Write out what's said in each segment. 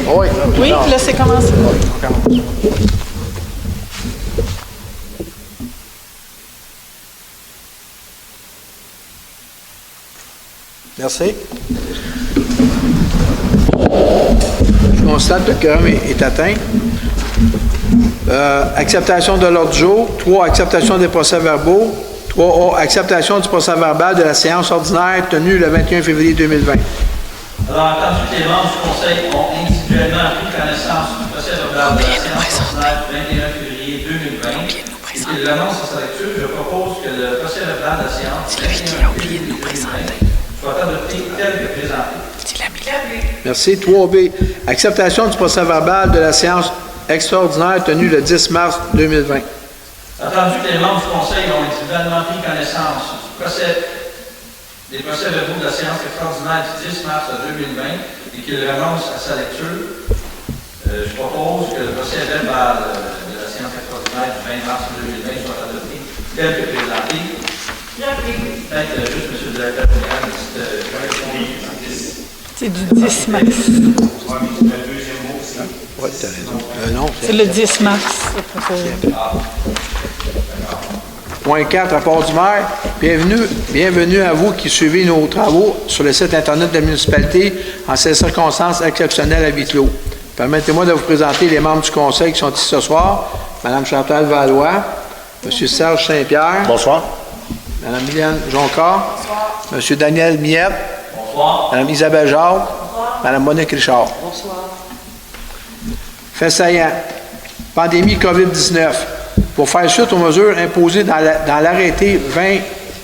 Oui. Oui, laissez commencer. On commence. Merci. Je constate que le quorum est atteint. Acceptation de l'ordre du jour. 3. Acceptation des procès-verbaux. 3A. Acceptation du procès-verbal de la séance ordinaire tenue le 21 février 2020. Alors, entendu que les membres du Conseil ont individuellement pris connaissance du procès-verbal de la séance ordinaire du 21 février 2020 et qu'ils l'annoncent à sa lecture, je propose que le procès-verbal de la séance du 21 février 2020 soit adopté tel que présenté. Merci. 3B. Acceptation du procès-verbal de la séance extraordinaire tenue le 10 mars 2020. Entendu que les membres du Conseil ont individuellement pris connaissance des procès-verbaux de la séance extraordinaire du 10 mars 2020 et qu'ils l'annoncent à sa lecture, je propose que le procès-verbal de la séance extraordinaire du 20 mars 2020 soit adopté tel que présenté. Peut-être juste, M. le directeur général, une petite correction. C'est du 10 mars. Oui, tu as raison. Non, C'est le 10 mars. Point 4, rapport du maire. Bienvenue à vous qui suivez nos travaux sur le site Internet de la municipalité en ces circonstances exceptionnelles à huis clos. Permettez-moi de vous présenter les membres du conseil qui sont ici ce soir. Mme Chantal Valois, M. Serge Saint-Pierre. Bonsoir. Mme Mylène Joncard. Bonsoir. M. Daniel Miette. Bonsoir. Mme Isabelle Jacques. Bonsoir. Mme Monique Richard. Bonsoir. Fait saillant. Pandémie COVID-19. Pour faire suite aux mesures imposées dans l'arrêté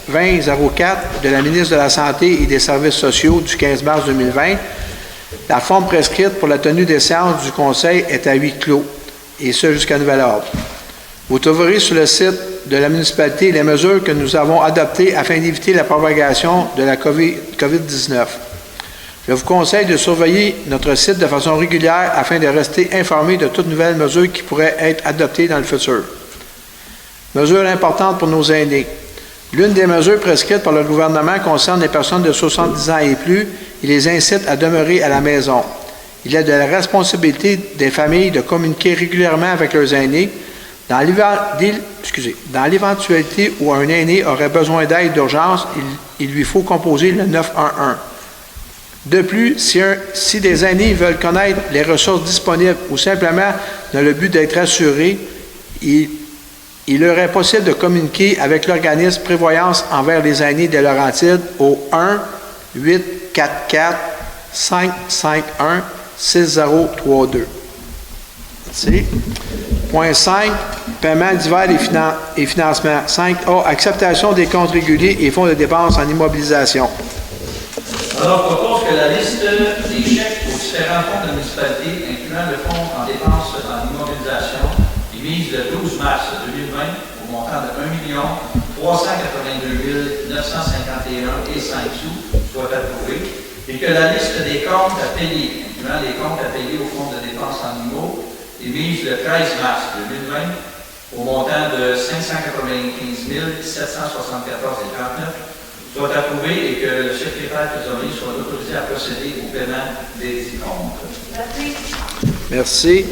2004 de la ministre de la Santé et des Services sociaux du 15 mars 2020, la forme prescrite pour la tenue des séances du Conseil est à huis clos, et ce jusqu'à nouvel ordre. Vous trouverez sur le site de la municipalité les mesures que nous avons adoptées afin d'éviter la propagation de la COVID-19. Je vous conseille de surveiller notre site de façon régulière afin de rester informé de toutes nouvelles mesures qui pourraient être adoptées dans le futur. Mesures importantes pour nos aînés. L'une des mesures prescrites par le gouvernement concerne les personnes de 70 ans et plus et les incite à demeurer à la maison. Il est de la responsabilité des familles de communiquer régulièrement avec leurs aînés. Dans l'éventualité où un aîné aurait besoin d'aide d'urgence, il lui faut composer le 911. De plus, si des aînés veulent connaître les ressources disponibles ou simplement dans le but d'être assurés, il leur est possible de communiquer avec l'organisme Prévoyance envers les aînés de Laurentides au 1-844-551-6032. Merci. Point 5. Paiement divers et financement. 5A. Acceptation des comptes réguliers et fonds de dépenses en immobilisation. Alors, je propose que la liste des chèques aux différents fonds de la municipalité, incluant le fonds en dépenses en immobilisation, émise le 12 mars 2020 au montant de 1 382 951 et 5 sous soit approuvée et que la liste des comptes à payer, incluant les comptes à payer au fonds de dépenses en immo, émise le 13 mars 2020 au montant de 595 774 et 39 soit approuvé et que le secrétaire trésorier soit autorisé à procéder au paiement des comptes. Merci.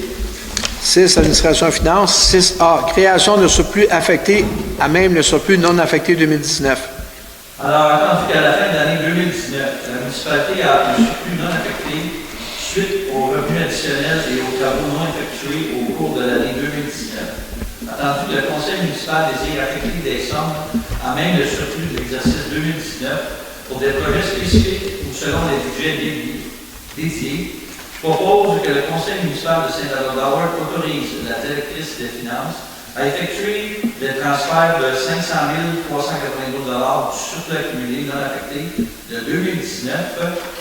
6. Administration et finances. 6A. Création de surplus affectés à même le surplus non affecté 2019. Alors, entendu qu'à la fin de l'année 2019, la municipalité a un surplus non affecté suite aux revenus additionnels et aux travaux non effectués au cours de l'année 2019. Attendu que le conseil municipal désire affecter des sommes à même le surplus de l'exercice 2019 pour des projets spécifiques ou selon les budgets dédiés, je propose que le conseil municipal de Saint-Alban autorise la directrice des finances à effectuer des transferts de 500 392 $ du surplus accumulé non affecté de 2019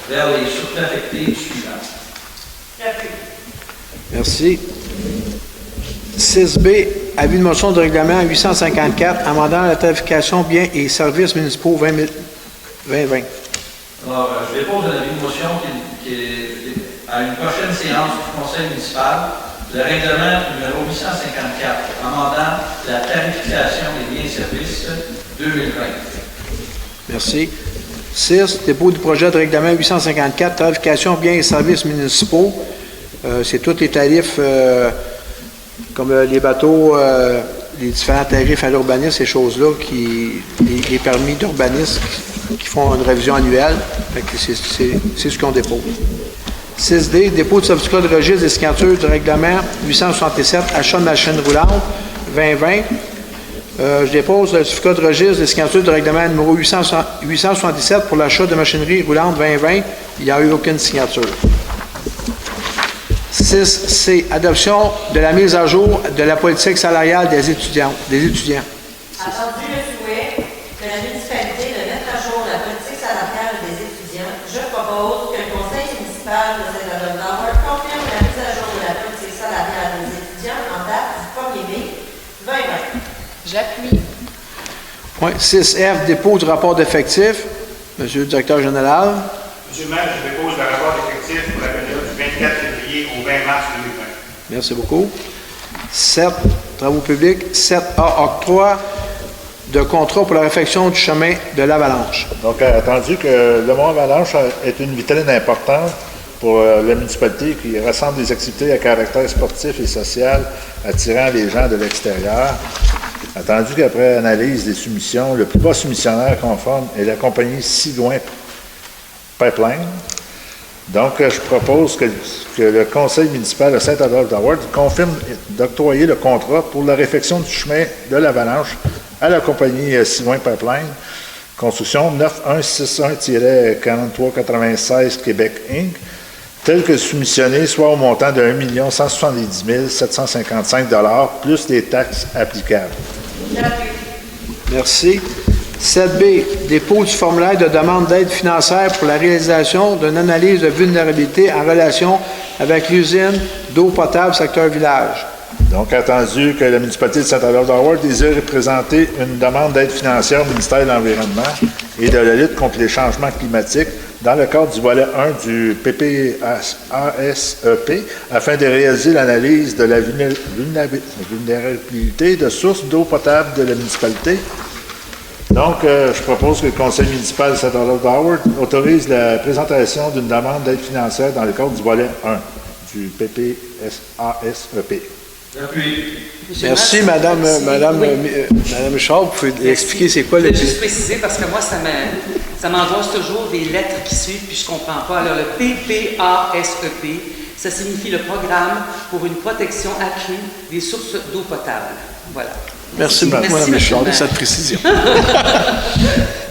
vers les surplus affectés suivants. Merci. 6B, avis de motion de règlement 854, amendant la tarification biens et services municipaux 2020. Alors, je dépose un avis de motion à une prochaine séance du conseil municipal, le règlement numéro 854, amendant la tarification des biens et services 2020. Merci. 6, dépôt du projet de règlement 854, tarification biens et services municipaux. C'est tous les tarifs, comme les bateaux, les différents tarifs à l'urbanisme, ces choses-là, les permis d'urbanisme qui font une révision annuelle. Fait que c'est ce qu'on dépose. 6D, dépôt de certificat de registre des signatures du règlement 867, achat de machines roulantes 2020. Je dépose le certificat de registre des signatures du règlement numéro 877 pour l'achat de machinerie roulante 2020. Il n'y a eu aucune signature. 6C, adoption de la mise à jour de la politique salariale des étudiants. Attendu le souhait de la municipalité de mettre à jour la politique salariale des étudiants, je propose que le conseil municipal de Saint-Adolphe-d'Howard confirme la mise à jour de la politique salariale des étudiants en date du 1er mai 2020. J'appuie. Point 6F, dépôt du rapport d'effectifs. Monsieur le directeur général. Monsieur le maire, je dépose le rapport d'effectifs pour la période du 24 février au 20 mars 2020. Merci beaucoup. 7, travaux publics. 7A, octroi de contrat pour la réfection du chemin de l'Avalanche. Donc, attendu que le Mont-Avalanche est une vitrine importante pour la municipalité qui rassemble des activités à caractère sportif et social attirant les gens de l'extérieur. Attendu qu'après analyse des soumissions, le plus bas soumissionnaire conforme est la compagnie Sigouin Pipeline. Donc, je propose que le conseil municipal de Saint-Adolphe-d'Howard confirme d'octroyer le contrat pour la réfection du chemin de l'Avalanche à la compagnie Sigouin Pipeline, construction 9161-4396 Québec Inc., tel que soumissionné, soit au montant de 1 170 755 $ plus les taxes applicables. Merci. 7B, dépôt du formulaire de demande d'aide financière pour la réalisation d'une analyse de vulnérabilité en relation avec l'usine d'eau potable secteur village. Donc, attendu que la municipalité de Saint-Adolphe-d'Howard désire présenter une demande d'aide financière au ministère de l'Environnement et de la lutte contre les changements climatiques dans le cadre du volet 1 du PPASEP afin de réaliser l'analyse de la vulnérabilité de sources d'eau potable de la municipalité. Donc, je propose que le conseil municipal de Saint-Adolphe-d'Howard autorise la présentation d'une demande d'aide financière dans le cadre du volet 1 du PPASEP. Merci, Madame Charles. Vous pouvez expliquer c'est quoi je le... vais juste préciser parce que moi, ça m'angoisse toujours des lettres qui suivent puis je ne comprends pas. Alors, le PPASEP, ça signifie le Programme pour une protection accrue des sources d'eau potable. Voilà. Merci beaucoup, Mme Charles, de cette précision.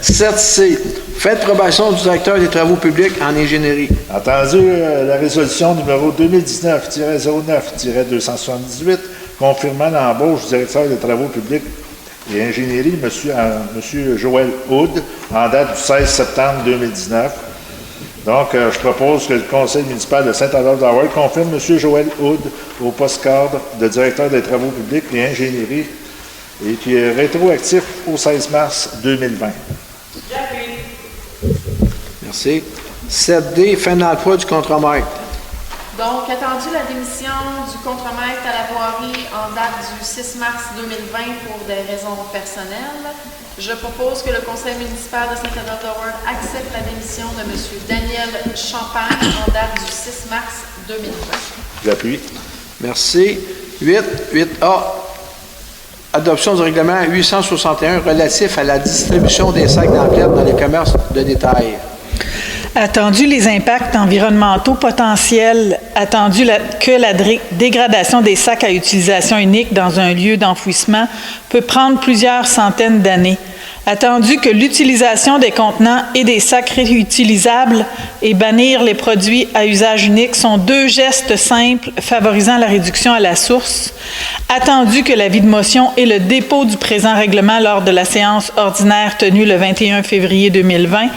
7C, fait de probation du directeur des travaux publics en ingénierie. Attendu la résolution numéro 2019-09-278 confirmant l'embauche du directeur des travaux publics et ingénierie, M. Joël Hood, en date du 16 septembre 2019. Donc, je propose que le conseil municipal de Saint-Adolphe-d'Howard confirme M. Joël Hood au poste cadre de directeur des travaux publics et ingénierie et qui est rétroactif au 16 mars 2020. J'appuie. Merci. 7D, fin d'emploi du contremaître. Donc, attendu la démission du contremaître à la voirie en date du 6 mars 2020 pour des raisons personnelles, je propose que le conseil municipal de Saint-Adolphe-d'Howard accepte la démission de M. Daniel Champagne en date du 6 mars 2020. J'appuie. Merci. 8A, adoption du règlement 861 relatif à la distribution des sacs d'emplettes dans les commerces de détail. Attendu les impacts environnementaux potentiels, attendu que la dégradation des sacs à utilisation unique dans un lieu d'enfouissement peut prendre plusieurs centaines d'années. Attendu que l'utilisation des contenants et des sacs réutilisables et bannir les produits à usage unique sont deux gestes simples favorisant la réduction à la source. Attendu que l'avis de motion et le dépôt du présent règlement lors de la séance ordinaire tenue le 21 février 2020,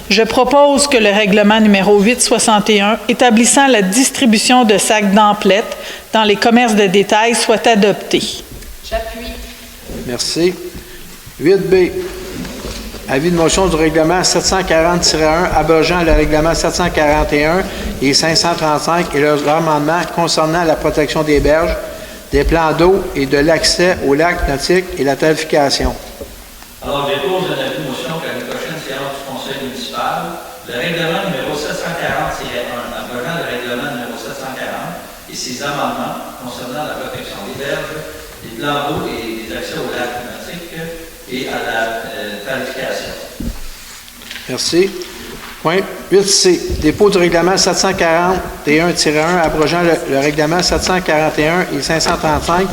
je propose que le règlement numéro 861 établissant la distribution de sacs d'emplettes dans les commerces de détail soit adopté. J'appuie. Merci. 8B, avis de motion du règlement 740-1 abrogeant le règlement 741 et 535 et leurs amendements concernant la protection des berges, des plans d'eau et de l'accès aux lacs nautiques et la tarification. Alors, je dépose un avis de motion qu'à la prochaine séance du conseil municipal, le règlement numéro 740-1, abrogeant le règlement numéro 740 et ses amendements concernant la protection des berges, des plans d'eau et des accès aux lacs climatiques et à la tarification. Merci. Point 8C. Dépôt du règlement 741-1, abrogeant le règlement 741 et 535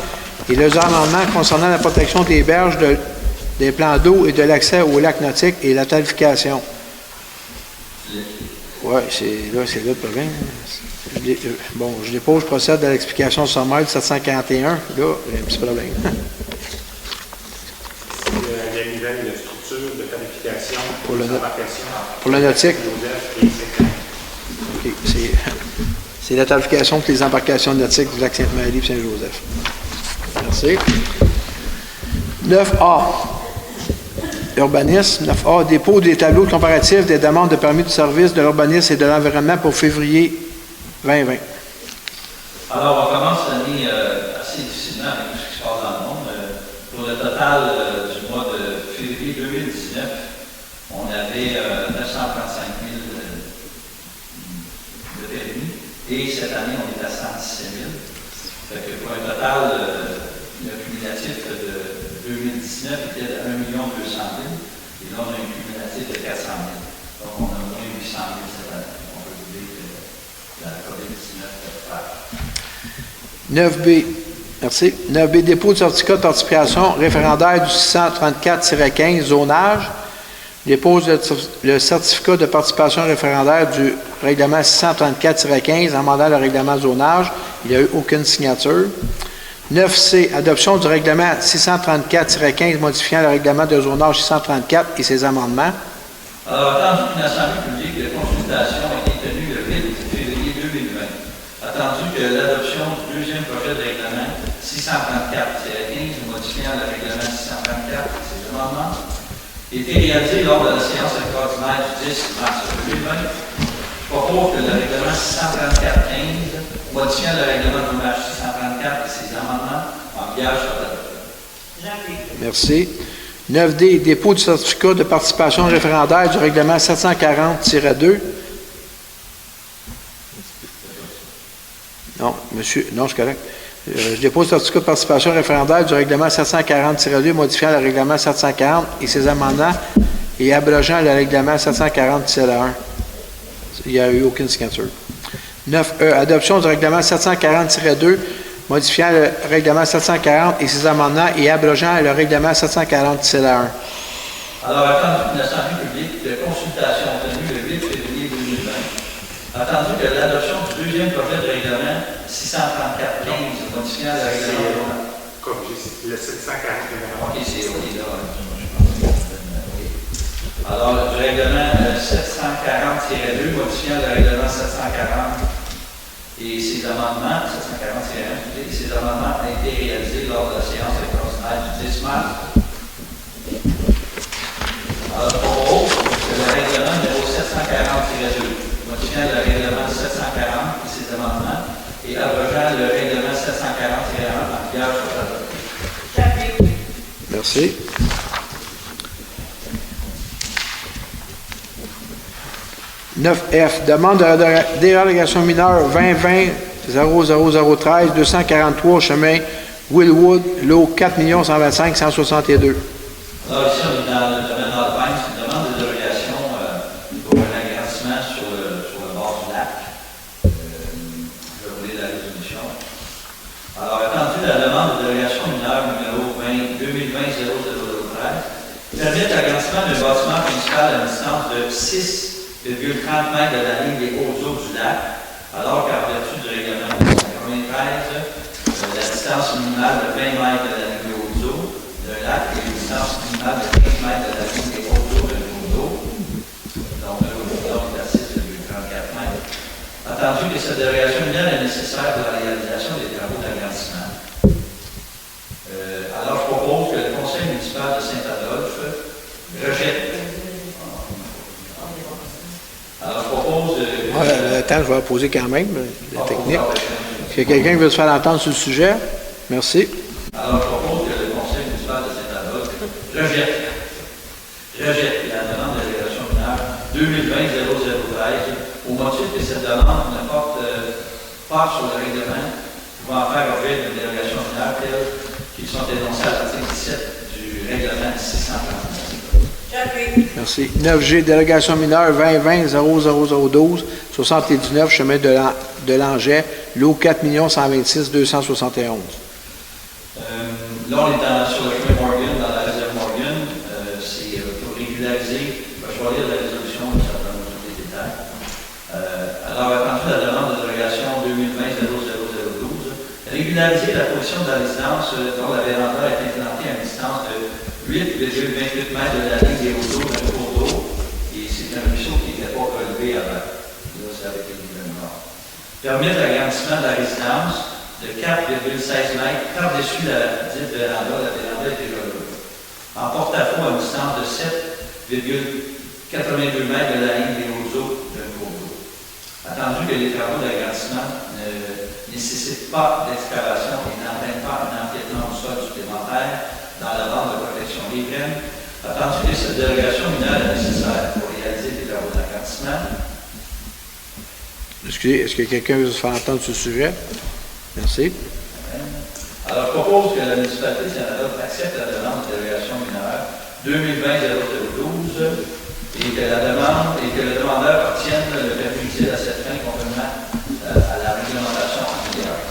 et leurs amendements concernant la protection des berges, des plans d'eau et de l'accès aux lacs nautiques et la tarification. Oui, c'est là le problème. Je dépose, je procède à l'explication sommaire du 741. Là, il y a un petit problème. Les nouvelles structures de tarification Pour le embarcations. Pour le nautique. Joseph et Saint-Jean. OK, c'est la tarification pour les embarcations nautiques du lac Sainte-Marie et Saint-Joseph. Merci. 9A. Urbanisme. 9A. Dépôt des tableaux comparatifs des demandes de permis de service de l'urbanisme et de l'environnement pour février 2020. Alors, on commence l'année assez difficilement avec tout ce qui se passe dans le monde. Pour le total du mois de février 2019, on avait 935 000 de permis et cette année, on est à 117 000. Fait que pour un total, le cumulatif de 2019 était de 1 200 000 et là, on a un cumulatif de 400 000. Donc, on a moins 800 000 cette année. On peut vous dire que la COVID-19 peut faire. 9B. Merci. 9B. Dépôt de certificat de participation référendaire du 634-15 zonage. Dépose le certificat de participation référendaire du règlement 634-15 amendant le règlement zonage. Il n'y a eu aucune signature. 9C. Adoption du règlement 634-15 modifiant le règlement de zonage 634 et ses amendements. Alors, attendu qu'une assemblée publique de consultation a été tenue le 8 février 2020, attendu que l'adoption du deuxième projet de règlement 634-15 modifiant le règlement 634 et ses amendements était réalisé lors de la séance extraordinaire du 10 mars 2020. Je propose que le règlement 634-15 modifiant le règlement de zonage 634 et ses amendements en vigueur soit adopté. Merci. 9D. Dépôt du certificat de participation référendaire du règlement 740-2. Non, monsieur, non, c'est correct. Je dépose le certificat de participation référendaire du règlement 740-2 modifiant le règlement 740 et ses amendements et abrogeant le règlement 740-1. Il n'y a eu aucune signature. 9E. Adoption du règlement 740-2 modifiant le règlement 740 et ses amendements et abrogeant le règlement 740-1. Alors, attendu qu'une assemblée publique de consultation tenue le 8 février 2020, attendu que l'adoption du deuxième projet de règlement 634-15 modifiant le règlement... Comme le 740. OK, c'est OK, là. Alors, le règlement 740-2 modifiant le règlement 740 et ses amendements, 740-1, et ses amendements ont été réalisés lors de la séance extraordinaire du 10 mars. Alors, je propose que le règlement numéro 740-2, modifiant le règlement 740 et ses amendements, et abrogeant le règlement 740-1 en vigueur soit adopté. Merci. « 9F. Demande de dérogation mineure 2020-00013 243 chemin Willwood, lot 4 125 162. » Alors ici, on est dans le domaine alpin, c'est une demande de dérogation pour un agrandissement sur le bord du lac. Je vais rouler la résolution. Alors, attendu la demande de dérogation mineure numéro 2020-00013, permet l'agrandissement d'un bâtiment principal à une distance de 6,30 mètres de la ligne des hautes eaux du lac, alors qu'en vertu du règlement 93, la distance minimale de 20 mètres de la ligne des hautes eaux d'un lac et une distance minimale de 15 mètres de la ligne des hautes eaux d'un cours d'eau, donc le cours d'eau est à 6,34 mètres. Attendu que cette dérogation mineure est nécessaire pour la réalisation des travaux d'agrandissement. Alors, je propose que le conseil municipal de Saint-Adolphe rejette. Alors, je propose... Attends, je vais poser quand même la technique. Est-ce qu'il y a quelqu'un qui veut se faire entendre sur le sujet? Merci. Alors, je propose que le conseil municipal de Saint-Adolphe rejette la demande de délégation mineure 2020-0013 au motif que cette demande ne porte pas sur le règlement pouvant faire objet d'une dérogation mineure telle qu'ils sont énoncés à l'article 17 du règlement 639. J'appuie. Merci. 9G, délégation mineure 2020-00012, 79, chemin de Langeais, lot 4 126 271. Là, on est sur le chemin Morgan, dans la réserve Morgan. C'est pour régulariser. Je vais choisir la résolution, ça donne tous les détails. Alors, attendu la demande de dérogation 2020-00012, régulariser la position de la résidence dont la véranda est implantée à une distance de 8,28 mètres de la ligne des roseaux d'un cours d'eau. Et c'est un ruisseau qui n'était pas relevé avant. Là, c'est avec le gouvernement. Permettre l'agrandissement de la résidence de 4,16 mètres par-dessus la dite véranda. La véranda est déjà levée. En porte-à-faux à une distance de 7,82 mètres de la ligne des roseaux d'un cours d'eau. Attendu que les travaux d'agrandissement ne nécessitent pas d'excavation et n'entraînent pas un empiètement au sol supplémentaire dans la bande de protection riveraine, attendu que cette dérogation mineure est nécessaire pour réaliser des travaux d'agrandissement. Excusez, est-ce que quelqu'un veut se faire entendre sur ce sujet? Merci. Alors, je propose que la municipalité de Saint-Adolphe accepte la demande de dérogation mineure 2020-00012 et que le demandeur obtienne le permis utile à cette fin conformément à la réglementation en vigueur.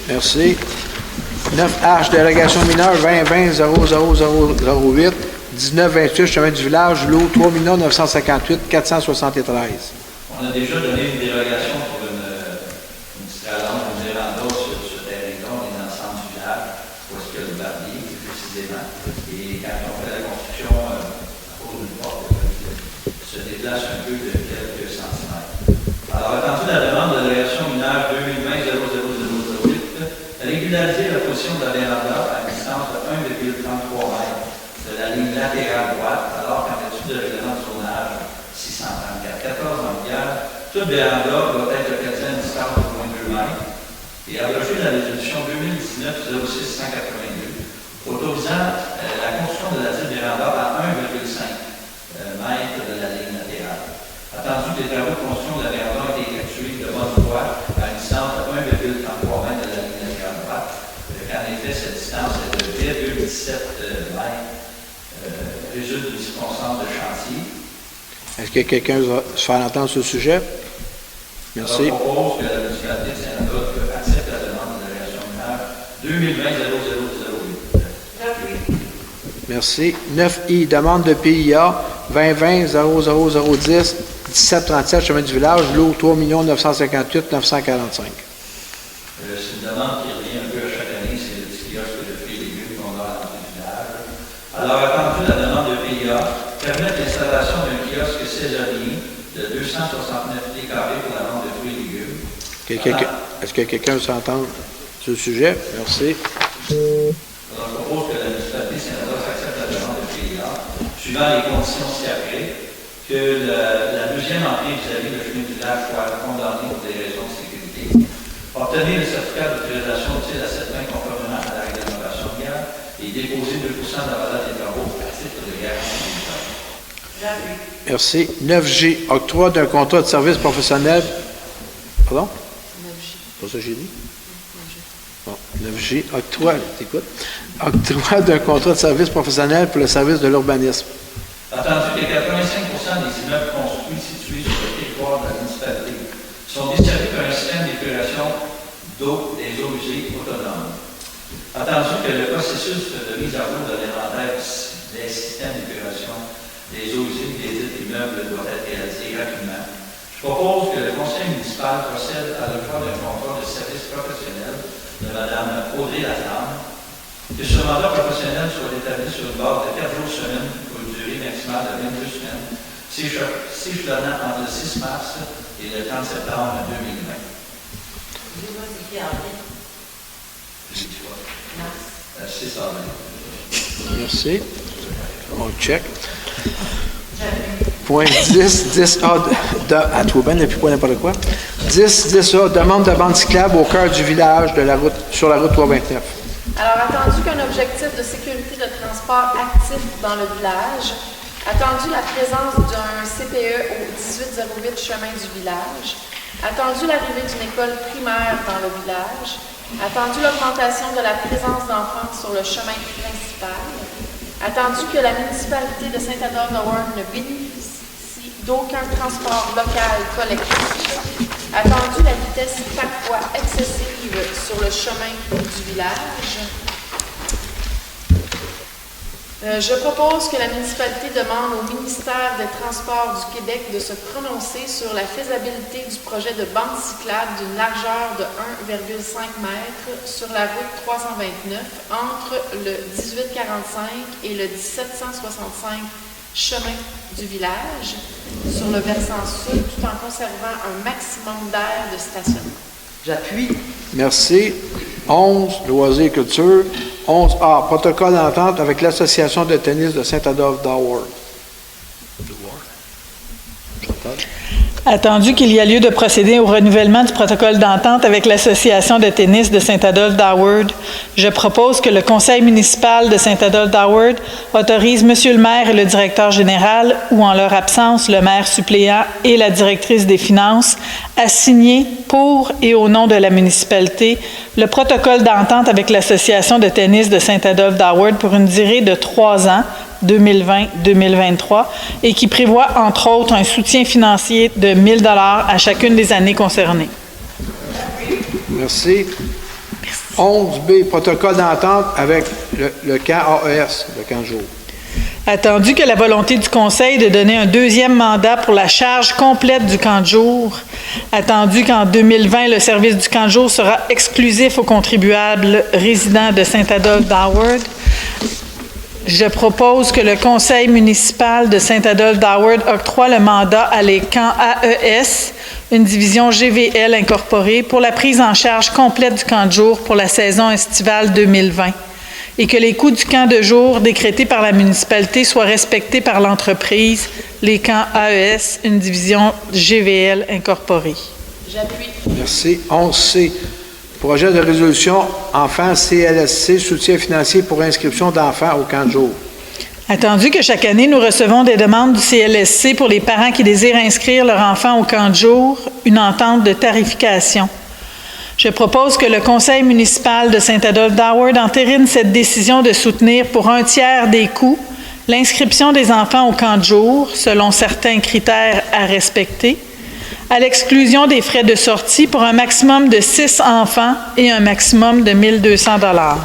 Merci. 9H, délégation mineure 2020-00008, 1928, chemin du village, lot 3 958 473. On a déjà donné une dérogation pour une petite rallonge, une véranda sur ce terrain-là. On est dans le centre du village, où est-ce que le barbier, plus précisément. Et quand on fait la construction, à cause d'une porte, se déplace un peu de quelques centimètres. Alors, attendu la demande de dérogation mineure 2020-00008, régulariser la position de la véranda à une distance de 1,33 mètres de la ligne latérale droite, alors qu'en vertu de règlement de zonage 634, 14 ampères, toute véranda doit être localisée à une distance de 0,2 mètres et abroger la résolution 2019-06-182 autorisant la construction de la dite véranda à 1,5 mètres de la ligne latérale. Attendu que les travaux de construction de la véranda ont été effectués de bonne foi à une distance de 1,33 mètres de la ligne latérale droite, qu'en effet, cette distance est de 2,17 mètres, résulte d'une circonstance de chantier. Est-ce que quelqu'un veut se faire entendre sur ce sujet? Merci. Alors, je propose que la municipalité de Saint-Adolphe accepte la demande de dérogation mineure 2020-00008. Merci. 9I, demande de PIA 2020-00010, 1737, chemin du village, lot 3 958 945. C'est une demande qui revient un peu à chaque année, c'est le petit kiosque de fruits et légumes qu'on a à l'entrée du village. Alors, attendu la demande de PIA, permettre l'installation d'un kiosque saisonnier de 269 pieds carrés pour la vente de fruits et légumes. Est-ce que quelqu'un veut s'entendre sur le sujet? Merci. Alors, je propose que la municipalité de Saint-Adolphe accepte la demande de PIA, suivant les conditions ci-après, que la deuxième entrée vis-à-vis du chemin du village soit condamnée pour des raisons de sécurité. Obtenir le certificat d'autorisation utile à cette fin conformément à la réglementation de guerre et déposer 2% de la valeur des travaux à titre de guerre. Merci. 9G, octroi d'un contrat de service professionnel. Pardon? 9J. C'est pas ça que j'ai dit? Bon, 9G, octroi d'un contrat de service professionnel pour le service de l'urbanisme. Attendu que 85% des immeubles construits situés sur le territoire de la municipalité sont desservis par un système d'épuration d'eau des eaux usées autonomes. Attendu que le processus de mise à jour de l'inventaire des systèmes d'épuration des eaux usées des dits immeubles doit être réalisé rapidement, je propose que le conseil municipal procède à l'octroi d'un contrat de service professionnel de Mme Audrey Laflamme, que ce mandat professionnel soit établi sur une base de 4 jours semaine pour une durée maximale de 22 semaines, s'échelonnant entre le 6 mars et le 30 septembre 2020. C'est ça. Merci. On check. Point 10A, à tout bien, et puis pas n'importe quoi. 10A, demande de bande cyclable au cœur du village sur la route 329. Alors, attendu qu'un objectif de sécurité de transport actif dans le village, attendu la présence d'un CPE au 1808 chemin du village, Attendu l'arrivée d'une école primaire dans le village. Attendu l'augmentation de la présence d'enfants sur le chemin principal. Attendu que la municipalité de Saint-Adolphe-de-Warde ne bénéficie d'aucun transport local collectif. Attendu la vitesse parfois excessive sur le chemin du village. Je propose que la municipalité demande au ministère des Transports du Québec de se prononcer sur la faisabilité du projet de bande cyclable d'une largeur de 1,5 m sur la route 329 entre le 1845 et le 1765 chemin du village sur le versant sud tout en conservant un maximum d'aire de stationnement. J'appuie. Merci. 11, loisirs et culture. 11A, protocole d'entente avec l'Association de tennis de Saint-Adolphe-de-Warde. Attendu qu'il y a lieu de procéder au renouvellement du protocole d'entente avec l'Association de tennis de Saint-Adolphe-de-Warde, je propose que le Conseil municipal de Saint-Adolphe-de-Warde autorise M. le maire et le directeur général, ou en leur absence, le maire suppléant et la directrice des finances, à signer pour et au nom de la municipalité le protocole d'entente avec l'Association de tennis de Saint-Adolphe-de-Warde pour une durée de 3 ans, 2020-2023, et qui prévoit, entre autres, un soutien financier de 1 000 $ à chacune des années concernées. Merci. 11B, protocole d'entente avec le camp AES, le camp de jour. Attendu que la volonté du Conseil de donner un deuxième mandat pour la charge complète du camp de jour, attendu qu'en 2020, le service du camp de jour sera exclusif aux contribuables résidents de Saint-Adolphe-de-Warde, je propose que le Conseil municipal de Saint-Adolphe-de-Warde octroie le mandat à les camps AES, une division GVL incorporée, pour la prise en charge complète du camp de jour pour la saison estivale 2020 et que les coûts du camp de jour décrétés par la municipalité soient respectés par l'entreprise, les camps AES, une division GVL incorporée. J'appuie. Merci. 11C, projet de résolution enfants CLSC, soutien financier pour inscription d'enfants au camp de jour. Attendu que chaque année, nous recevons des demandes du CLSC pour les parents qui désirent inscrire leur enfant au camp de jour, une entente de tarification. Je propose que le Conseil municipal de Saint-Adolphe-de-Warde entérine cette décision de soutenir pour 1/3 des coûts l'inscription des enfants au camp de jour, selon certains critères à respecter, à l'exclusion des frais de sortie pour un maximum de 6 enfants et un maximum de 1 200 $.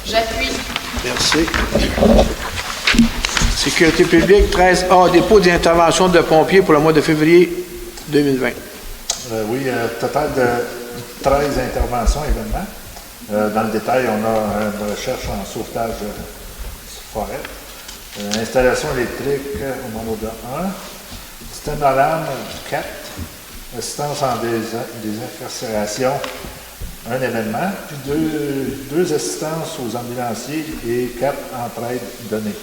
J'appuie. Merci. Sécurité publique, 13A, dépôt d'intervention de pompiers pour le mois de février 2020. Oui, total de 13 interventions événements. Dans le détail, on a une recherche en sauvetage forêt, installation électrique au numéro de 1, système d'alarme du 4, assistance en désincarcération, un événement, puis deux assistances aux ambulanciers et 4 entraides données.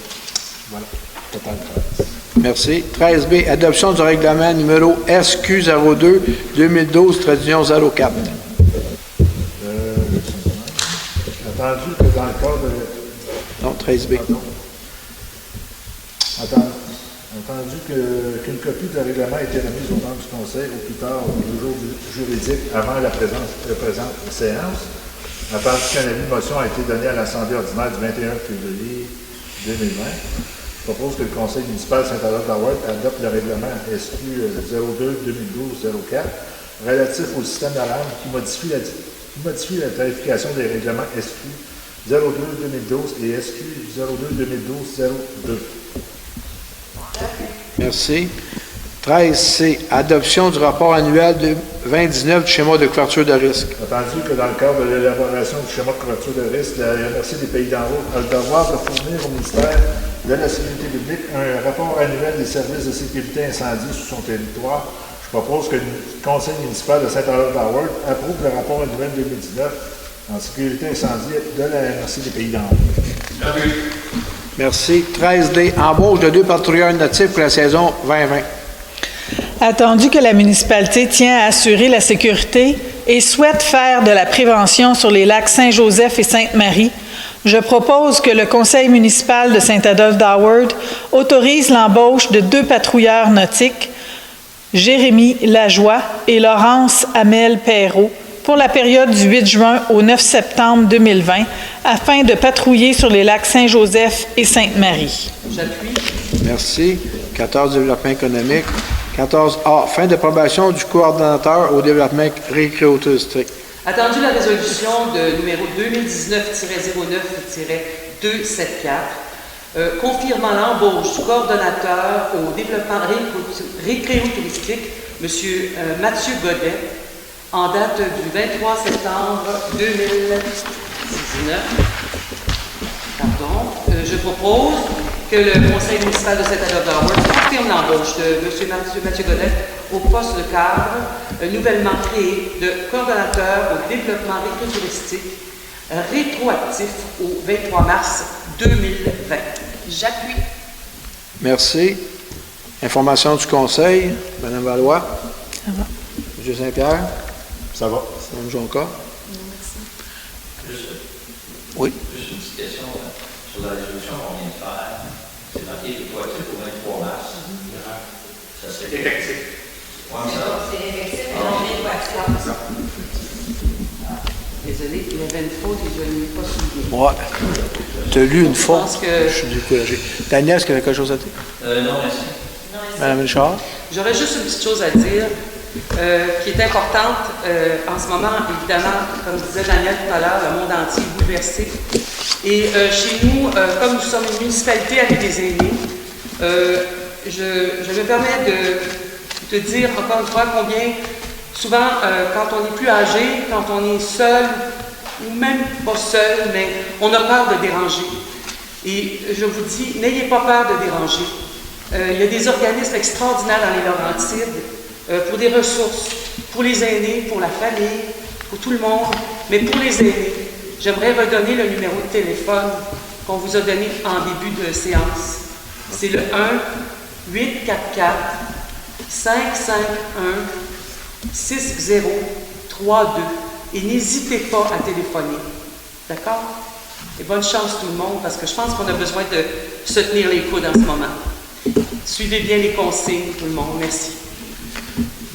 Voilà, total 13. Merci. 13B, adoption du règlement numéro SQ02-2012, traduction 04. Entendu que dans le cadre de... Non, 13B. Entendu qu'une copie du règlement a été remise aux membres du Conseil au plus tard au jour juridique avant la présente séance. Entendu qu'un avis de motion a été donné à l'Assemblée ordinaire du 21 février 2020. Je propose que le Conseil municipal de Saint-Adolphe-de-Warde adopte le règlement SQ 02-2012-04 relatif au système d'alarme qui modifie la tarification des règlements SQ 02-2012 et SQ 02-2012-02. Merci. 13C, adoption du rapport annuel de 2019 du schéma de couverture de risque. Entendu que dans le cadre de l'élaboration du schéma de couverture de risque, la MRC des Pays d'en Haut a le devoir de fournir au ministère de la Sécurité publique un rapport annuel des services de sécurité incendie sur son territoire. Je propose que le Conseil municipal de Saint-Adolphe-de-Warde approuve le rapport annuel 2019 en sécurité incendie de la MRC des Pays d'en Haut. Merci. 13D, embauche de 2 patrouilleurs natifs pour la saison 2020. Attendu que la municipalité tient à assurer la sécurité et souhaite faire de la prévention sur les lacs Saint-Joseph et Sainte-Marie, je propose que le Conseil municipal de Saint-Adolphe-de-Warde autorise l'embauche de 2 patrouilleurs nautiques Jérémy Lajoie et Laurence Amel Perrault pour la période du 8 juin au 9 septembre 2020 afin de patrouiller sur les lacs Saint-Joseph et Sainte-Marie. J'appuie. Merci. 14, développement économique. 14A, fin d'approbation du coordonnateur au développement récréotouristique. Attendu la résolution de numéro 2019-09-274, confirmant l'embauche du coordonnateur au développement récréotouristique, M. Mathieu Godet, en date du 23 septembre 2019. Je propose que le conseil municipal de Saint-Adolphe-d'Howard confirme l'embauche de M. Mathieu Godet au poste de cadre nouvellement créé de coordonnateur au développement récréotouristique rétroactif au 23 mars 2020. J'appuie. Merci. Information du conseil. Mme Valois. Ça va. M. Saint-Pierre. Ça va. Mme Jonca. Juste Oui. juste une petite question sur la résolution qu'on vient de faire. C'est marqué rétroactif au 23 mars. Ça serait Effectif. Ouais, ça. C'est effectif, mais non rétroactif. Désolé, il y avait une faute et je ne l'ai pas souligné. Ouais. Tu as lu une fois. pense que- Je suis découragé. Daniel, est-ce qu'il y a quelque chose à dire? Non, merci. Mme Richard? J'aurais juste une petite chose à dire qui est importante en ce moment. Évidemment, comme disait Daniel tout à l'heure, le monde entier est bouleversé. Et chez nous, comme nous sommes une municipalité avec des aînés, je me permets de te dire encore une fois combien souvent, quand on est plus âgé, quand on est seul, ou même pas seul, mais on a peur de déranger. Et je vous dis, n'ayez pas peur de déranger. Il y a des organismes extraordinaires dans les Laurentides pour des ressources, pour les aînés, pour la famille, pour tout le monde, mais pour les aînés. J'aimerais redonner le numéro de téléphone qu'on vous a donné en début de séance. C'est le 1-844-551-6032. Et n'hésitez pas à téléphoner. D'accord? Et bonne chance tout le monde, parce que je pense qu'on a besoin de se tenir les coudes en ce moment. Suivez bien les consignes, tout le monde. Merci.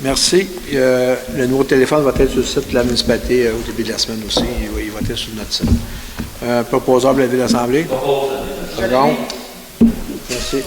Merci. Le numéro de téléphone va être sur le site de la municipalité au début de la semaine aussi. Il va être sur notre site. Proposable à l'Assemblée. Propose. Second. Merci.